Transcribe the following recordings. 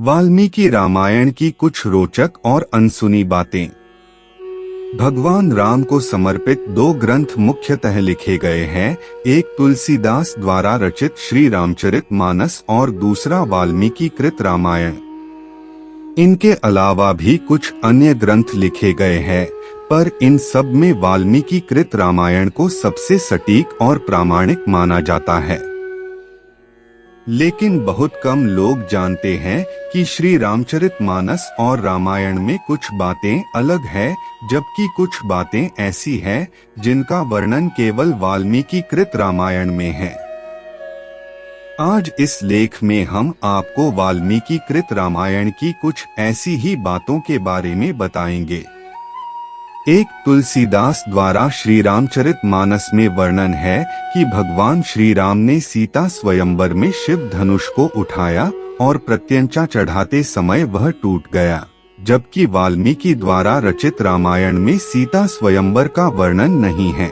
वाल्मीकि रामायण की कुछ रोचक और अनसुनी बातें। भगवान राम को समर्पित दो ग्रंथ मुख्यतः लिखे गए हैं, एक तुलसीदास द्वारा रचित श्री रामचरितमानस और दूसरा वाल्मीकि कृत रामायण। इनके अलावा भी कुछ अन्य ग्रंथ लिखे गए हैं, पर इन सब में वाल्मीकि कृत रामायण को सबसे सटीक और प्रामाणिक माना जाता है। लेकिन बहुत कम लोग जानते हैं कि श्री रामचरितमानस और रामायण में कुछ बातें अलग है, जबकि कुछ बातें ऐसी हैं जिनका वर्णन केवल वाल्मीकि कृत रामायण में है। आज इस लेख में हम आपको वाल्मीकि कृत रामायण की कुछ ऐसी ही बातों के बारे में बताएंगे। एक तुलसीदास द्वारा श्री रामचरितमानस में वर्णन है कि भगवान श्री राम ने सीता स्वयंवर में शिव धनुष को उठाया और प्रत्यंचा चढ़ाते समय वह टूट गया, जबकि वाल्मीकि द्वारा रचित रामायण में सीता स्वयंवर का वर्णन नहीं है।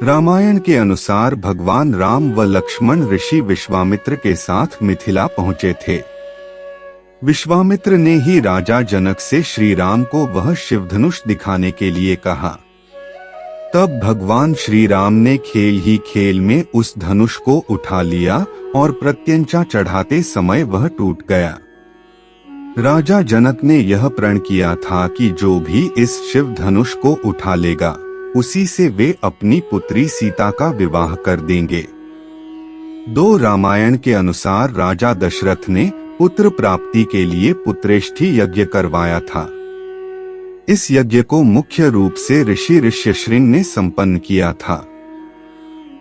रामायण के अनुसार भगवान राम व लक्ष्मण ऋषि विश्वामित्र के साथ मिथिला पहुँचे थे। विश्वामित्र ने ही राजा जनक से श्री राम को वह शिवधनुष दिखाने के लिए कहा। तब भगवान श्री राम ने खेल ही खेल में उस धनुष को उठा लिया और प्रत्यंचा चढ़ाते समय वह टूट गया। राजा जनक ने यह प्रण किया था कि जो भी इस शिव धनुष को उठा लेगा, उसी से वे अपनी पुत्री सीता का विवाह कर देंगे। दो रामायण के अनुसार राजा दशरथ ने पुत्र प्राप्ति के लिए पुत्रेष्ठी यज्ञ करवाया था। इस यज्ञ को मुख्य रूप से ऋषि ऋष्यशृंग ने संपन्न किया था।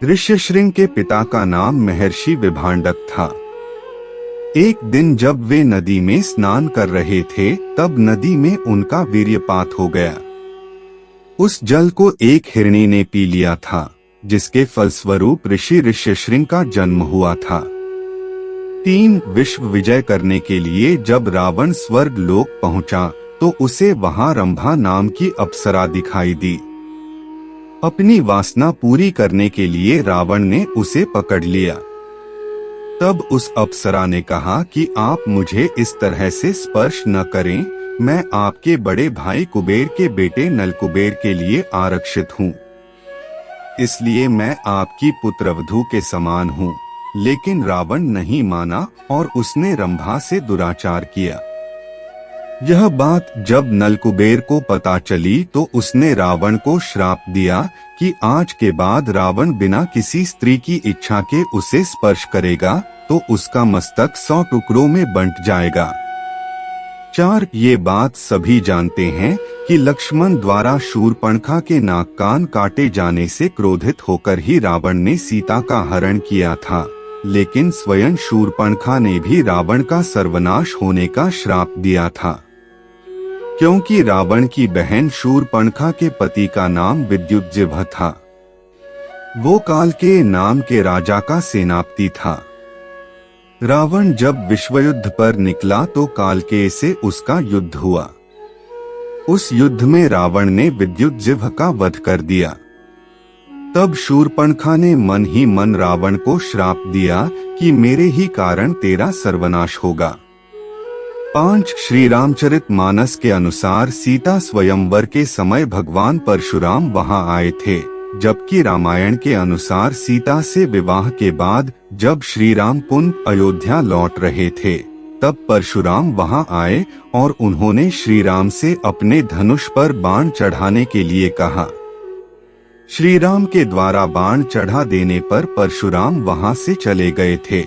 ऋष्यशृंग के पिता का नाम महर्षि विभांडक था। एक दिन जब वे नदी में स्नान कर रहे थे, तब नदी में उनका वीर्यपात हो गया। उस जल को एक हिरणी ने पी लिया था, जिसके फलस्वरूप ऋषि ऋष्यशृंग का जन्म हुआ था। 3 विश्व विजय करने के लिए जब रावण स्वर्ग लोक पहुंचा, तो उसे वहां रंभा नाम की अप्सरा दिखाई दी। अपनी वासना पूरी करने के लिए रावण ने उसे पकड़ लिया। तब उस अप्सरा ने कहा कि आप मुझे इस तरह से स्पर्श न करें, मैं आपके बड़े भाई कुबेर के बेटे नलकुबेर के लिए आरक्षित हूँ, इसलिए मैं आपकी पुत्रवधू के समान हूँ। लेकिन रावण नहीं माना और उसने रंभा से दुराचार किया। यह बात जब नलकुबेर को पता चली, तो उसने रावण को श्राप दिया कि आज के बाद रावण बिना किसी स्त्री की इच्छा के उसे स्पर्श करेगा तो उसका मस्तक 100 टुकड़ों में बंट जाएगा। 4 ये बात सभी जानते हैं कि लक्ष्मण द्वारा शूर्पणखा के नाक कान काटे जाने से क्रोधित होकर ही रावण ने सीता का हरण किया था। लेकिन स्वयं शूर्पणखा ने भी रावण का सर्वनाश होने का श्राप दिया था, क्योंकि रावण की बहन शूर्पणखा के पति का नाम विद्युज्जिह्व था। वो काल के नाम के राजा का सेनापति था। रावण जब विश्वयुद्ध पर निकला तो कालकेय से उसका युद्ध हुआ। उस युद्ध में रावण ने विद्युज्जिह्व का वध कर दिया। तब शूर्पणखा ने मन ही मन रावण को श्राप दिया कि मेरे ही कारण तेरा सर्वनाश होगा। 5 श्री रामचरितमानस के अनुसार सीता स्वयंवर के समय भगवान परशुराम वहां आए थे, जबकि रामायण के अनुसार सीता से विवाह के बाद जब श्री राम पुनः अयोध्या लौट रहे थे, तब परशुराम वहां आए और उन्होंने श्री राम से अपने धनुष पर बाण चढ़ाने के लिए कहा। श्री राम के द्वारा बाण चढ़ा देने पर परशुराम वहां से चले गए थे।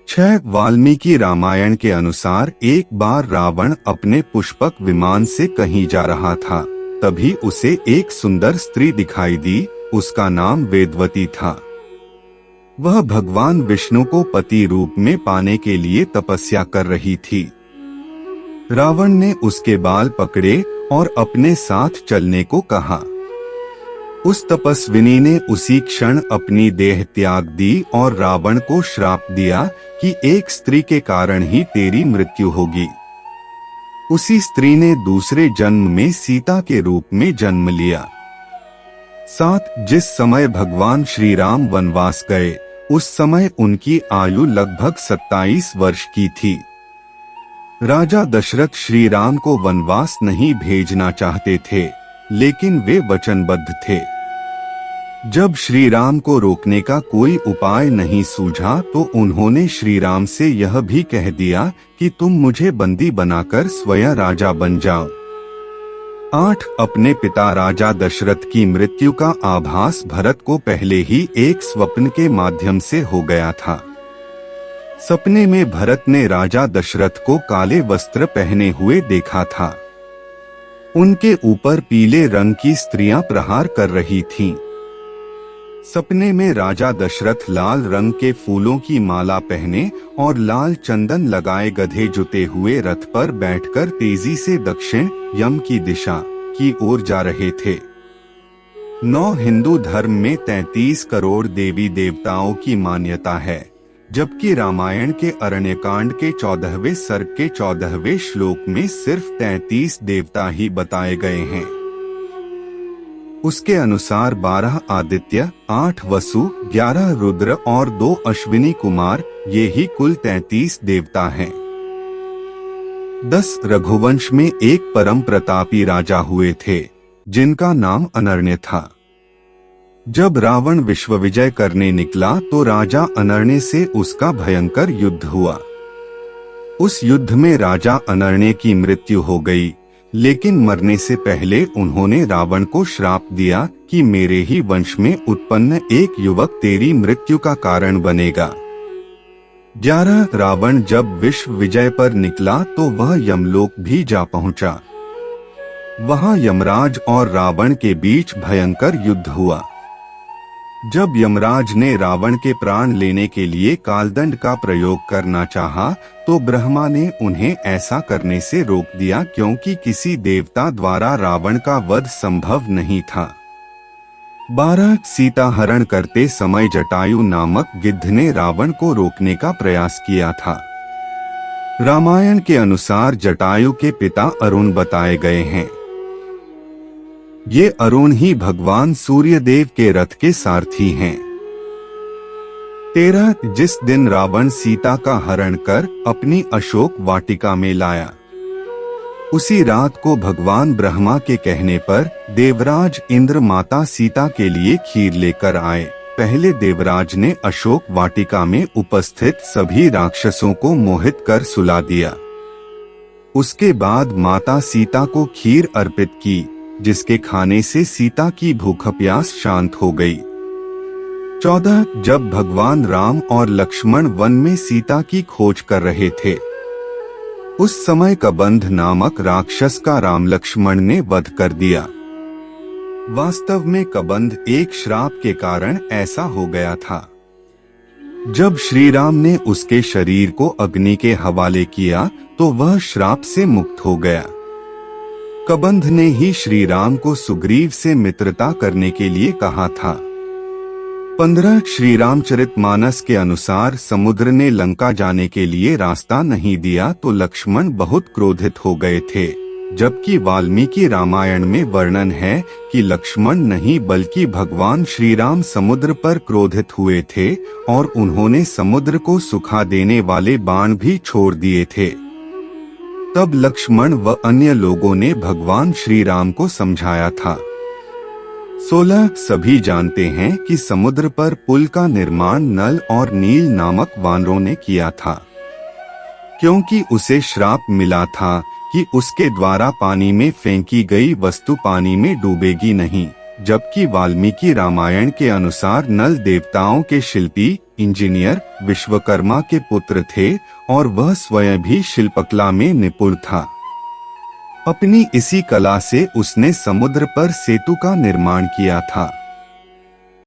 6 वाल्मीकि रामायण के अनुसार एक बार रावण अपने पुष्पक विमान से कहीं जा रहा था, तभी उसे एक सुंदर स्त्री दिखाई दी। उसका नाम वेदवती था। वह भगवान विष्णु को पति रूप में पाने के लिए तपस्या कर रही थी। रावण ने उसके बाल पकड़े और अपने साथ चलने को कहा। उस तपस्विनी ने उसी क्षण अपनी देह त्याग दी और रावण को श्राप दिया कि एक स्त्री के कारण ही तेरी मृत्यु होगी। उसी स्त्री ने दूसरे जन्म में सीता के रूप में जन्म लिया। 7 जिस समय भगवान श्री राम वनवास गए, उस समय उनकी आयु लगभग 27 वर्ष की थी। राजा दशरथ श्री राम को वनवास नहीं भेजना चाहते थे, लेकिन वे वचनबद्ध थे। जब श्री राम को रोकने का कोई उपाय नहीं सूझा तो उन्होंने श्री राम से यह भी कह दिया कि तुम मुझे बंदी बनाकर स्वयं राजा बन जाओ। 8 अपने पिता राजा दशरथ की मृत्यु का आभास भरत को पहले ही एक स्वप्न के माध्यम से हो गया था। सपने में भरत ने राजा दशरथ को काले वस्त्र पहने हुए देखा था। उनके ऊपर पीले रंग की स्त्रियां प्रहार कर रही थीं। सपने में राजा दशरथ लाल रंग के फूलों की माला पहने और लाल चंदन लगाए गधे जुते हुए रथ पर बैठकर तेजी से दक्षिण यम की दिशा की ओर जा रहे थे। 9 हिंदू धर्म में 33 करोड़ देवी देवताओं की मान्यता है, जबकि रामायण के अरण्यकांड के 14वें सर्ग के 14वें श्लोक में सिर्फ 33 देवता ही बताए गए हैं। उसके अनुसार 12 आदित्य, 8 वसु, 11 रुद्र और 2 अश्विनी कुमार, ये ही कुल 33 देवता हैं। 10 रघुवंश में एक परम प्रतापी राजा हुए थे, जिनका नाम अनर्ण्य था। जब रावण विश्व विजय करने निकला तो राजा अनर्ण्य से उसका भयंकर युद्ध हुआ। उस युद्ध में राजा अनर्ण्य की मृत्यु हो गई, लेकिन मरने से पहले उन्होंने रावण को श्राप दिया कि मेरे ही वंश में उत्पन्न एक युवक तेरी मृत्यु का कारण बनेगा। 11 रावण जब विश्व विजय पर निकला तो वह यमलोक भी जा पहुंचा। वहां यमराज और रावण के बीच भयंकर युद्ध हुआ। जब यमराज ने रावण के प्राण लेने के लिए कालदंड का प्रयोग करना चाहा, तो ब्रह्मा ने उन्हें ऐसा करने से रोक दिया, क्योंकि किसी देवता द्वारा रावण का वध संभव नहीं था। 12 सीता हरण करते समय जटायु नामक गिद्ध ने रावण को रोकने का प्रयास किया था। रामायण के अनुसार जटायु के पिता अरुण बताए गए हैं। ये अरुण ही भगवान सूर्यदेव के रथ के सारथी हैं। 13 जिस दिन रावण सीता का हरण कर अपनी अशोक वाटिका में लाया, उसी रात को भगवान ब्रह्मा के कहने पर देवराज इंद्र माता सीता के लिए खीर लेकर आए। पहले देवराज ने अशोक वाटिका में उपस्थित सभी राक्षसों को मोहित कर सुला दिया। उसके बाद माता सीता को खीर अर्पित की, जिसके खाने से सीता की भूख प्यास शांत हो गई। 14 जब भगवान राम और लक्ष्मण वन में सीता की खोज कर रहे थे, उस समय कबंध नामक राक्षस का राम लक्ष्मण ने वध कर दिया। वास्तव में कबंध एक श्राप के कारण ऐसा हो गया था। जब श्री राम ने उसके शरीर को अग्नि के हवाले किया तो वह श्राप से मुक्त हो गया। कबंध ने ही श्री राम को सुग्रीव से मित्रता करने के लिए कहा था। 15 श्री रामचरितमानस के अनुसार समुद्र ने लंका जाने के लिए रास्ता नहीं दिया तो लक्ष्मण बहुत क्रोधित हो गए थे, जबकि वाल्मीकि रामायण में वर्णन है कि लक्ष्मण नहीं बल्कि भगवान श्री राम समुद्र पर क्रोधित हुए थे और उन्होंने समुद्र को सुखा देने वाले बाण भी छोड़ दिए थे। तब लक्ष्मण व अन्य लोगों ने भगवान श्री राम को समझाया था। 16 सभी जानते हैं कि समुद्र पर पुल का निर्माण नल और नील नामक वानरों ने किया था, क्योंकि उसे श्राप मिला था कि उसके द्वारा पानी में फेंकी गई वस्तु पानी में डूबेगी नहीं, जबकि वाल्मीकि रामायण के अनुसार नल देवताओं के शिल्पी इंजीनियर विश्वकर्मा के पुत्र थे और वह स्वयं भी शिल्पकला में निपुण था। अपनी इसी कला से उसने समुद्र पर सेतु का निर्माण किया था।